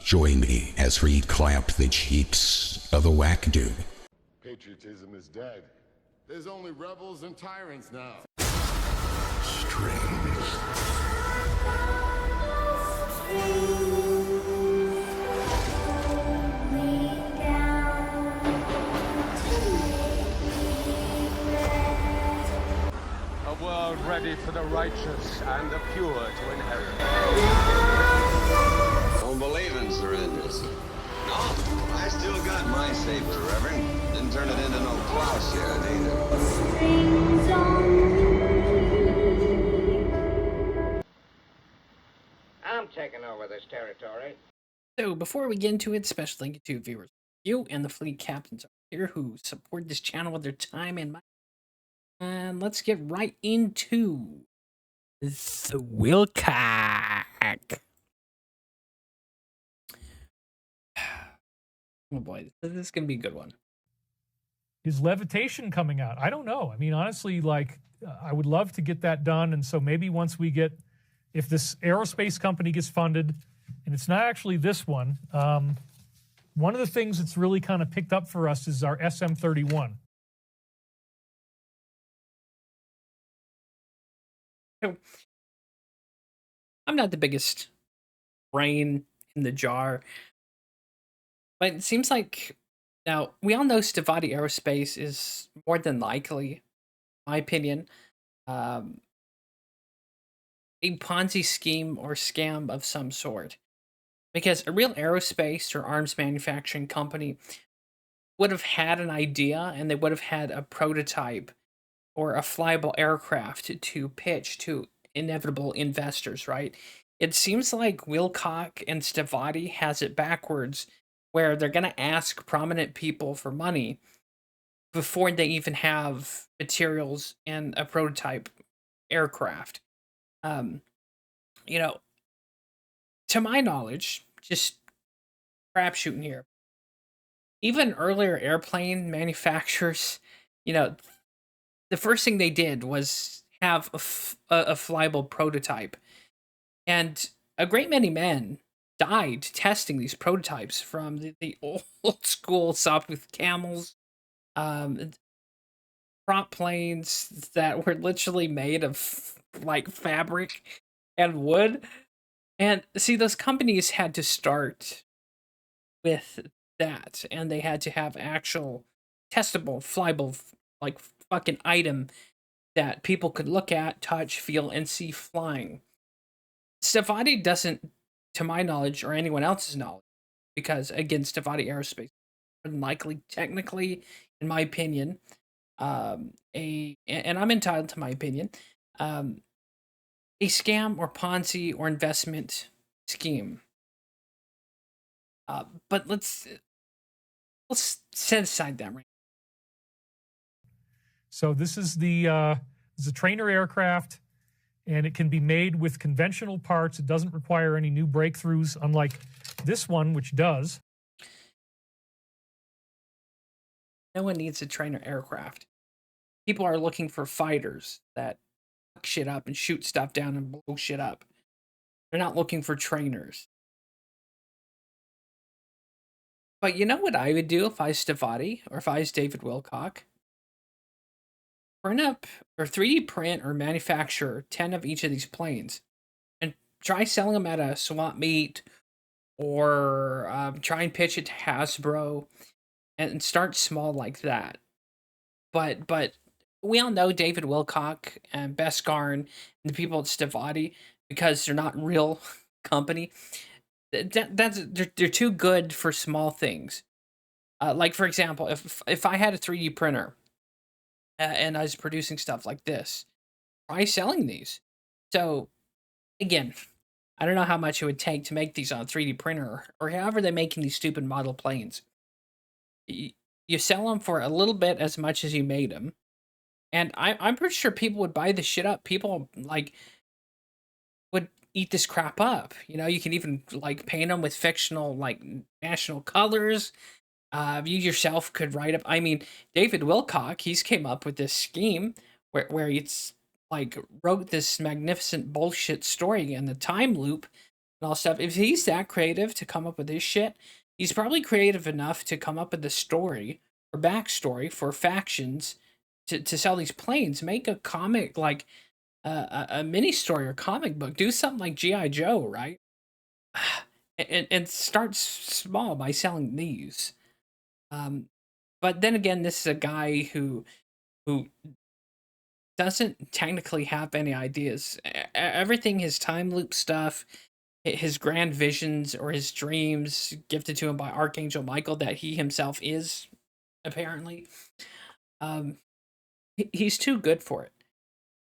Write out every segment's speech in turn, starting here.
Join me as we clamp the cheeks of the whack dude. Patriotism is dead. There's only rebels and tyrants now. A world ready for the righteous and the pure to inherit. Don't believe in syringes. No, I still got my saber, Reverend. Didn't turn it into no plowshare either. I'm taking over this territory. So before we get into it, special thank you to viewers. You and the fleet captains are here who support this channel with their time and money. And let's get right into the Wilcock. Oh boy, this is gonna be a good one. Is levitation coming out? I don't know. I mean, honestly, like, I would love to get that done. And so maybe once we get, if this aerospace company gets funded, and it's not actually this one, one of the things that's really kind of picked up for us is our SM-31. So, I'm not the biggest brain in the jar, but it seems like now we all know Stavati Aerospace is more than likely, in my opinion, a Ponzi scheme or scam of some sort. Because a real aerospace or arms manufacturing company would have had an idea and they would have had a prototype or a flyable aircraft to pitch to inevitable investors, right? It seems like Wilcock and Stavati has it backwards, where they're going to ask prominent people for money before they even have materials and a prototype aircraft. You know, to my knowledge, just crap shooting here. Even earlier airplane manufacturers, you know, the first thing they did was have a flyable prototype. And a great many men died testing these prototypes, from the old school sawtooth camels, prop planes that were literally made of like fabric and wood. And see, those companies had to start with that, and they had to have actual testable, flyable, like fucking item that people could look at, touch, feel, and see flying. Stavati doesn't, to my knowledge, or anyone else's knowledge, because again, Stavati Aerospace, likely, technically, in my opinion, and I'm entitled to my opinion, a scam or Ponzi or investment scheme. But let's set aside that right. So this is the trainer aircraft, and it can be made with conventional parts. It doesn't require any new breakthroughs, unlike this one, which does. No one needs a trainer aircraft. People are looking for fighters that fuck shit up and shoot stuff down and blow shit up. They're not looking for trainers. But you know what I would do if I was Stavati, or if I was David Wilcock? Print up, or 3D print or manufacture 10 of each of these planes and try selling them at a swap meet, or try and pitch it to Hasbro, and start small like that. But we all know David Wilcock and Beskar and the people at Stavati, because they're not real company. They're too good for small things. Like, for example, if I had a 3D printer and I was producing stuff like this, try selling these. So again, I don't know how much it would take to make these on a 3D printer, or however they're making these stupid model planes. You sell them for a little bit as much as you made them, and I'm pretty sure people would buy this shit up. People like would eat this crap up. You know, you can even like paint them with fictional like national colors. You yourself could write up. I mean, David Wilcock, he's came up with this scheme where it's like wrote this magnificent bullshit story in the time loop all stuff. If he's that creative to come up with this shit, he's probably creative enough to come up with the story or backstory for factions to sell these planes. Make a comic, like a mini story or comic book. Do something like G.I. Joe, right? And start small by selling these. But then again, this is a guy who doesn't technically have any ideas. Everything, his time loop stuff, his grand visions or his dreams gifted to him by Archangel Michael that he himself is, apparently. He's too good for it.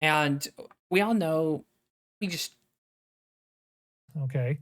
And we all know we just... Okay.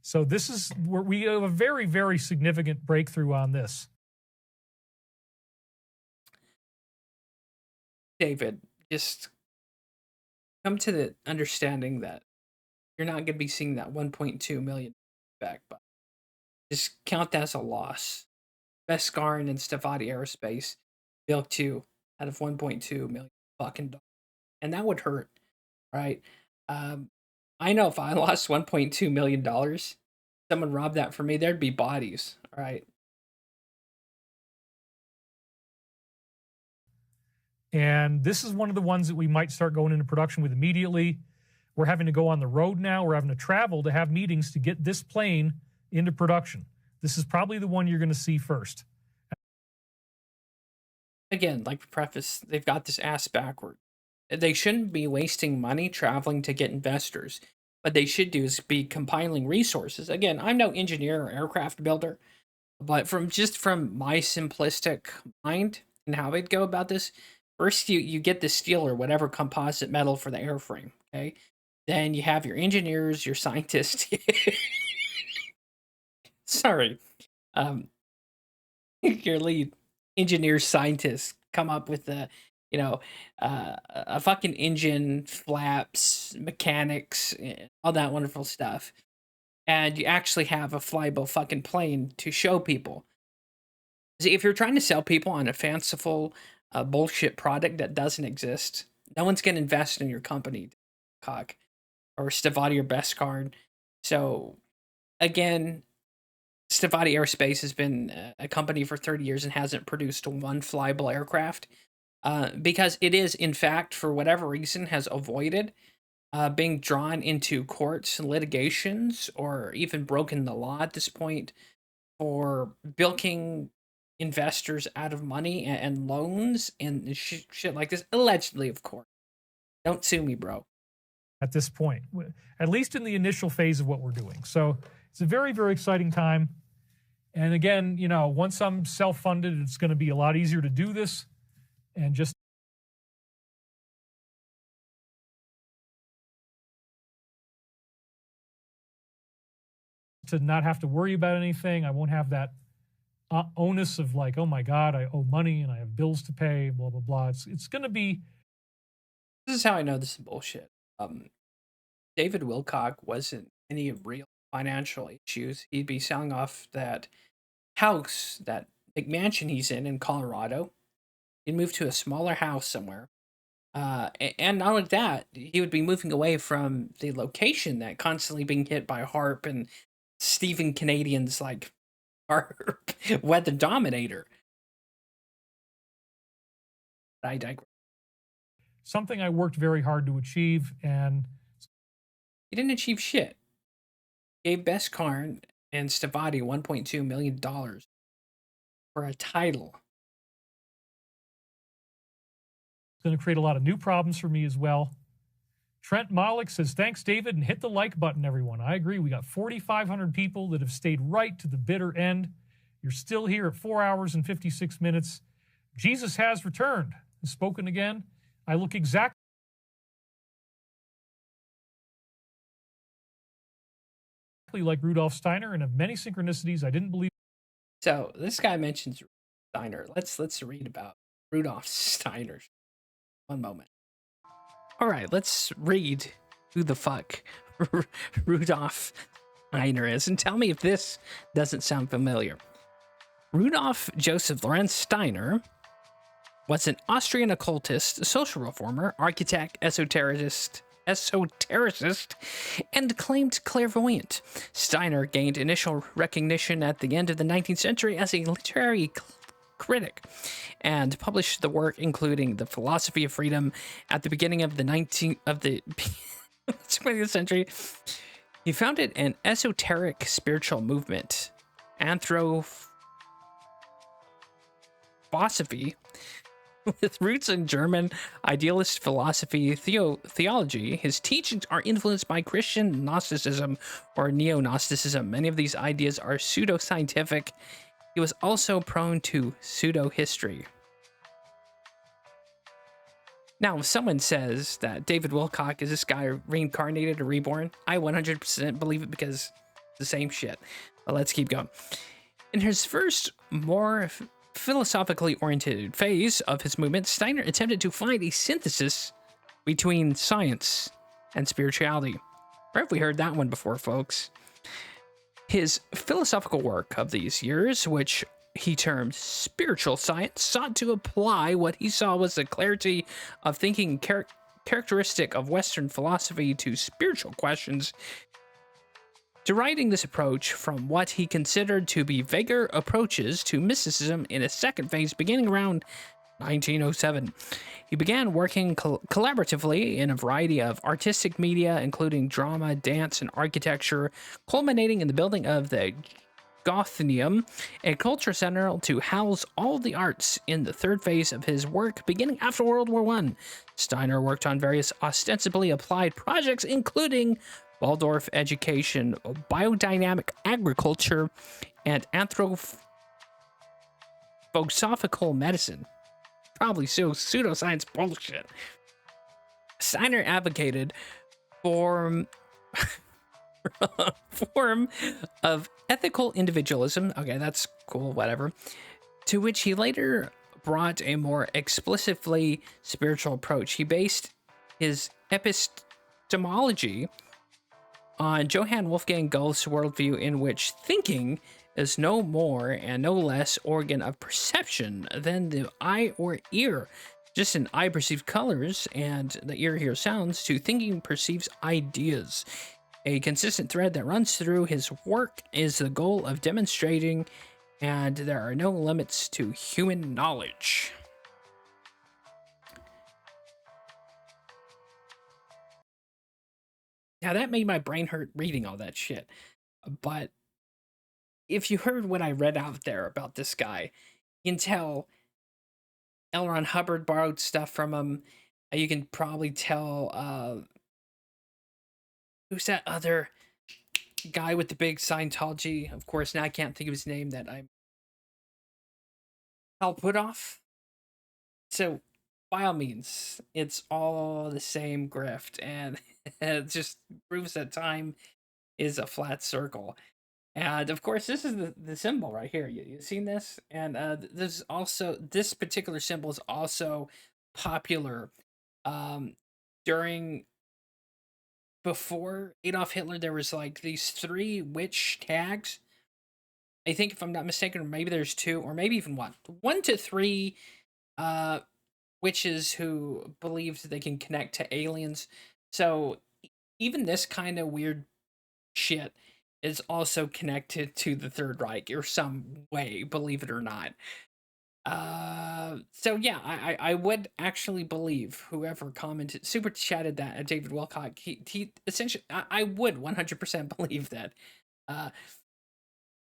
So this is where we have a very, very significant breakthrough on this. David, just come to the understanding that you're not going to be seeing that 1.2 million back, but just count that as a loss. Beskar and Stavati Aerospace bilked 2 out of 1.2 million fucking dollars, and that would hurt, right? I know if I lost 1.2 million dollars, someone robbed that for me, there'd be bodies, right? And this is one of the ones that we might start going into production with immediately. We're having to go on the road now. We're having to travel to have meetings to get this plane into production. This is probably the one you're going to see first. Again, like preface, they've got this ass backward. They shouldn't be wasting money traveling to get investors. What they should do is be compiling resources. Again, I'm no engineer or aircraft builder, but from my simplistic mind and how I'd go about this, first you get the steel or whatever composite metal for the airframe, okay? Then you have your engineers, your scientists. Sorry. Your lead engineers, scientists come up with a fucking engine, flaps, mechanics, all that wonderful stuff. And you actually have a flyable fucking plane to show people. See, if you're trying to sell people on a fanciful bullshit product that doesn't exist, no one's going to invest in your company, cock, or Stavati or Beskar. So, again, Stavati Aerospace has been a company for 30 years and hasn't produced one flyable aircraft. Because it is, in fact, for whatever reason, has avoided being drawn into courts and litigations or even broken the law at this point for bilking investors out of money and loans and shit like this. Allegedly, of course. Don't sue me, bro. At this point, at least in the initial phase of what we're doing. So it's a very, very exciting time. And again, once I'm self-funded, it's going to be a lot easier to do this. And just to not have to worry about anything. I won't have that onus of like, oh my God, I owe money and I have bills to pay, blah, blah, blah. It's going to be. This is how I know this is bullshit. David Wilcock wasn't any real financial issues. He'd be selling off that house, that big mansion he's in Colorado. He'd move to a smaller house somewhere. And not only that, he would be moving away from the location that constantly being hit by HARP and Stephen Canadian's like HARP Weather Dominator. I digress. Something I worked very hard to achieve, and he didn't achieve shit. Gave Beskar and Stavati $1.2 million for a title. Going to create a lot of new problems for me as well. Trent Malik says, thanks, David, and hit the like button, everyone. I agree. We got 4,500 people that have stayed right to the bitter end. You're still here at 4 hours and 56 minutes. Jesus has returned. Has spoken again. I look exactly like Rudolf Steiner and have many synchronicities I didn't believe. So this guy mentions Steiner. Let's read about Rudolf Steiner. One moment. All right, let's read who the fuck Rudolf Steiner is and tell me if this doesn't sound familiar. Rudolf Joseph Lorenz Steiner was an Austrian occultist, social reformer, architect, esotericist, esotericist and claimed clairvoyant. Steiner gained initial recognition at the end of the 19th century as a literary critic and published the work including The Philosophy of Freedom at the beginning of the 20th century. He founded an esoteric spiritual movement, Anthroposophy, with roots in German idealist philosophy theology. His teachings are influenced by Christian Gnosticism or neo-Gnosticism. Many of these ideas are pseudoscientific. He was also prone to pseudo-history. Now, if someone says that David Wilcock is this guy reincarnated or reborn, I 100% believe it because it's the same shit. But let's keep going. In his first, more philosophically oriented phase of his movement, Steiner attempted to find a synthesis between science and spirituality. Where have we heard that one before, folks? His philosophical work of these years, which he termed spiritual science, sought to apply what he saw was the clarity of thinking characteristic of Western philosophy to spiritual questions, deriding this approach from what he considered to be vaguer approaches to mysticism in a second phase beginning around 1907. He began working collaboratively in a variety of artistic media, including drama, dance, and architecture, culminating in the building of the Gothenium, a culture center to house all the arts in the third phase of his work beginning after World War I. Steiner worked on various ostensibly applied projects, including Waldorf education, biodynamic agriculture, and anthroposophical medicine. Probably pseudoscience bullshit. Steiner advocated for form of ethical individualism. Okay, that's cool, whatever. To which he later brought a more explicitly spiritual approach. He based his epistemology on Johann Wolfgang Goethe's worldview, in which thinking is no more and no less organ of perception than the eye or ear. Just an eye perceives colors and the ear hears sounds, to thinking perceives ideas. A consistent thread that runs through his work is the goal of demonstrating, and there are no limits to human knowledge. Now that made my brain hurt reading all that shit. But if you heard what I read out there about this guy, you can tell L. Ron Hubbard borrowed stuff from him. You can probably tell, who's that other guy with the big Scientology? Of course, now I can't think of his name that I'll put off. So, by all means, it's all the same grift, and it just proves that time is a flat circle. And of course, this is the symbol right here. You've seen this? And this particular symbol is also popular before Adolf Hitler. There was like these 3 witch tags. I think, if I'm not mistaken, or maybe there's 2, or maybe even 1 to 3 witches who believed they can connect to aliens. So even this kind of weird shit is also connected to the Third Reich or some way, believe it or not. So yeah, I would actually believe whoever commented, super chatted that David Wilcock, he essentially, I would 100% believe that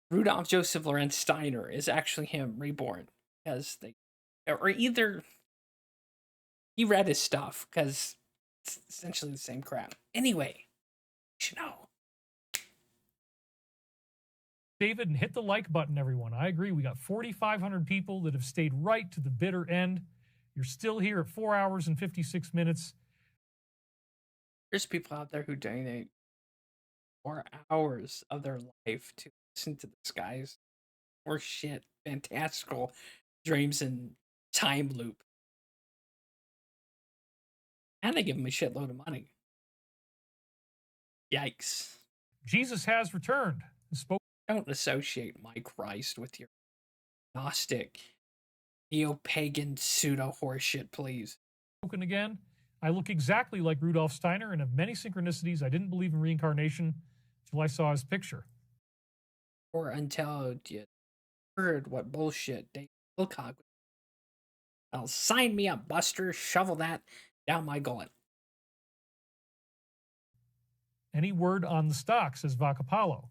Rudolf Joseph Lorenz Steiner is actually him reborn, because or either he read his stuff, because it's essentially the same crap. Anyway, you should know. David, and hit the like button, everyone. I agree. We got 4,500 people that have stayed right to the bitter end. You're still here at 4 hours and 56 minutes. There's people out there who donate 4 hours of their life to listen to this guy's or shit, fantastical dreams and time loop. And they give him a shitload of money. Yikes. Jesus has returned. Don't associate my Christ with your Gnostic, neo-pagan, pseudo-horseshit, please. Spoken again. I look exactly like Rudolf Steiner and have many synchronicities. I didn't believe in reincarnation until I saw his picture. Or until you heard what bullshit David Wilcock. I'll sign me up, Buster. Shovel that down my gullet. Any word on the stock, says Vacapalo.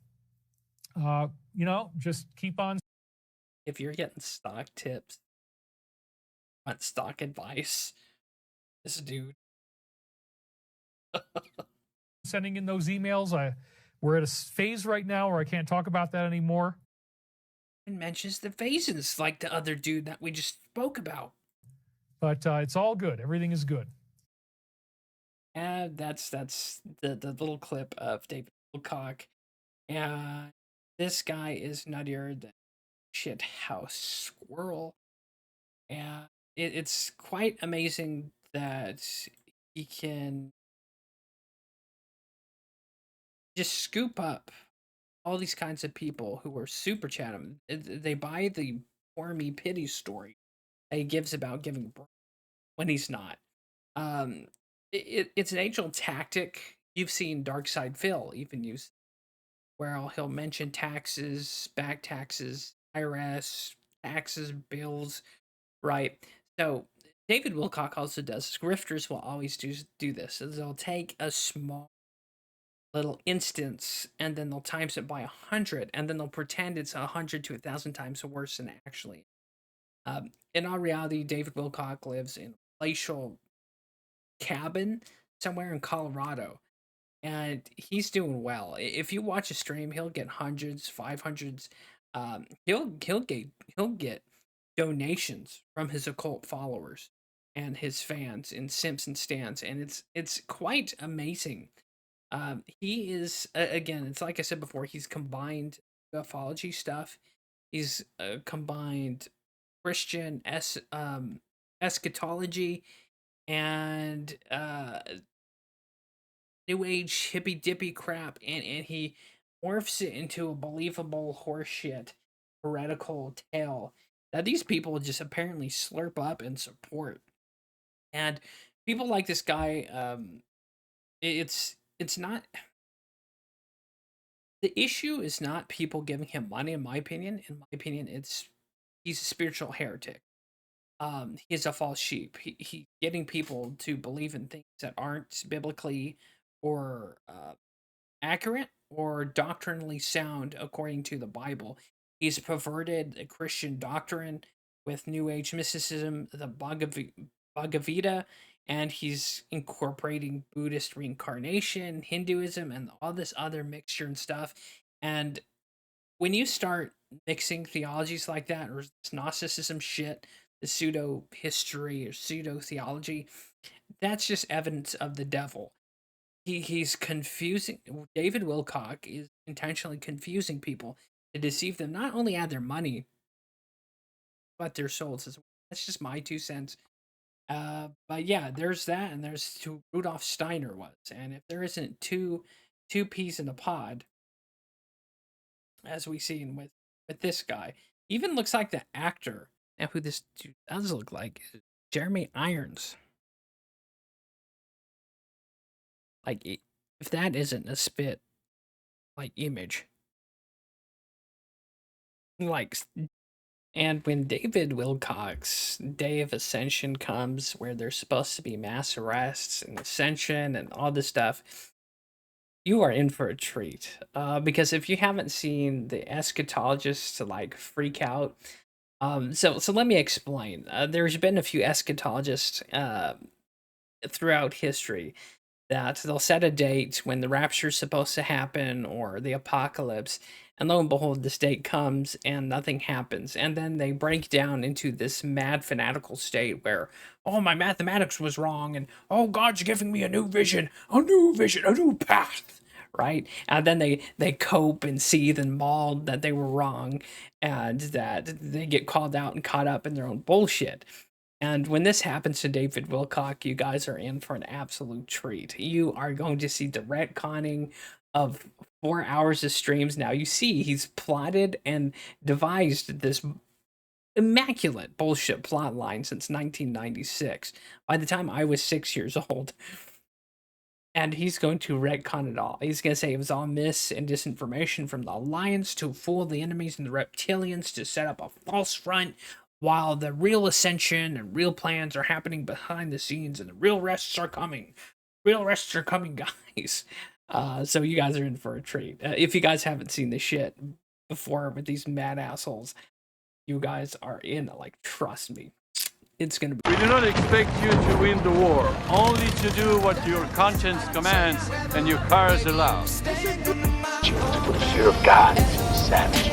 Just keep on. If you're getting stock tips, want stock advice, this dude. Sending in those emails. We're at a phase right now where I can't talk about that anymore. And mentions the phases like the other dude that we just spoke about. But it's all good. Everything is good. And that's the little clip of David Wilcock. And this guy is nuttier than shit house squirrel. And it's quite amazing that he can just scoop up all these kinds of people who are super chatting. They buy the poor me pity story that he gives about giving birth when he's not. It's an age-old tactic you've seen Darkside Phil even use, where he'll mention taxes, back taxes, IRS, taxes, bills, right? So David Wilcock also does. Grifters will always do this. So they'll take a small little instance and then they'll times it by 100 and then they'll pretend it's 100 to 1,000 times worse than it actually. In all reality, David Wilcock lives in a palatial cabin somewhere in Colorado, and he's doing well. If you watch a stream, he'll get hundreds, 500s. He'll get donations from his occult followers and his fans in Simpson stands, and it's quite amazing. He is again, it's like I said before, he's combined ufology stuff. He's combined Christian eschatology and new age hippy dippy crap, and he morphs it into a believable horseshit heretical tale that these people just apparently slurp up and support. And people like this guy, it's not, the issue is not people giving him money. In my opinion, he's a spiritual heretic. He's a false sheep. He getting people to believe in things that aren't biblically or accurate or doctrinally sound according to the Bible. He's perverted a Christian doctrine with New Age mysticism, the Bhagavad Gita, and he's incorporating Buddhist reincarnation, Hinduism, and all this other mixture and stuff. And when you start mixing theologies like that, or this Gnosticism shit, the pseudo history or pseudo theology, that's just evidence of the devil. He's confusing. David Wilcock is intentionally confusing people to deceive them, not only out their money, but their souls as well. That's just my 2 cents. But yeah, there's that, and there's who Rudolf Steiner was. And if there isn't two peas in a pod, as we seen with this guy, even looks like the actor. And who this dude does look like is Jeremy Irons. Like, if that isn't a spit, like, image. Like, and when David Wilcock's Day of Ascension comes, where there's supposed to be mass arrests and ascension and all this stuff, you are in for a treat. Because if you haven't seen the eschatologists like freak out, so let me explain. There's been a few eschatologists throughout history that they'll set a date when the rapture is supposed to happen or the apocalypse, and lo and behold, this date comes and nothing happens. And then they break down into this mad fanatical state where, oh, my mathematics was wrong, and oh, God's giving me a new vision, a new path, right? And then they cope and seethe and maul that they were wrong, and that they get called out and caught up in their own bullshit. And when this happens to David Wilcock, you guys are in for an absolute treat. You are going to see the retconning of 4 hours of streams. Now you see he's plotted and devised this immaculate bullshit plot line since 1996. By the time I was 6 years old. And he's going to retcon it all. He's going to say it was all mis and disinformation from the Alliance to fool the enemies and the reptilians to set up a false front, while the real ascension and real plans are happening behind the scenes, and the real rests are coming. Real rests are coming, guys. So you guys are in for a treat. If you guys haven't seen this shit before with these mad assholes, you guys are in. Like, trust me. It's gonna be. We do not expect you to win the war, only to do what your conscience commands and your cars allow. To put the fear of God into the savage.